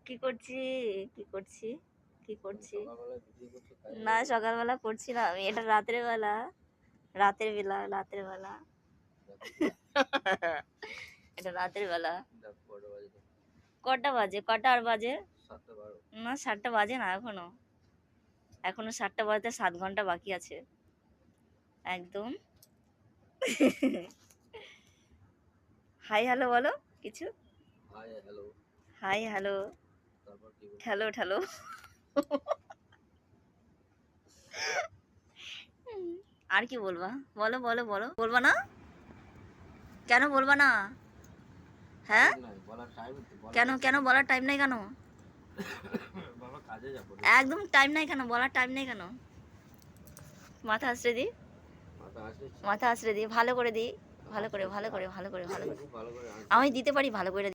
কি করছি কি করছি কি করছি? না, সকালবেলা করছি না আমি, এটা রাতের বেলা। রাতের বেলা, রাতের বেলা। এটা রাতের বেলা। কটা বাজে? কটা আর বাজে? না, 7টা বাজে না এখনো। এখনো 7টা বাজতে 7 ঘন্টা বাকি আছে একদম। হাই হ্যালো বলো কিছু। Hi hello. ঠেলো ঠেলো। আর কি বলবা? বলো বলো বলো। বলবা না? কেন বলবা না? হ্যাঁ, কেন কেন বলার টাইম নাই কেন? একদম টাইম নাই কেন? বলার টাইম নেই কেন? মাথা আছড়ে দি, মাথা আছড়ে দি, ভালো করে দি, ভালো করে ভালো করে ভালো করে ভালো করে। আমি দিতে পারি ভালো করে।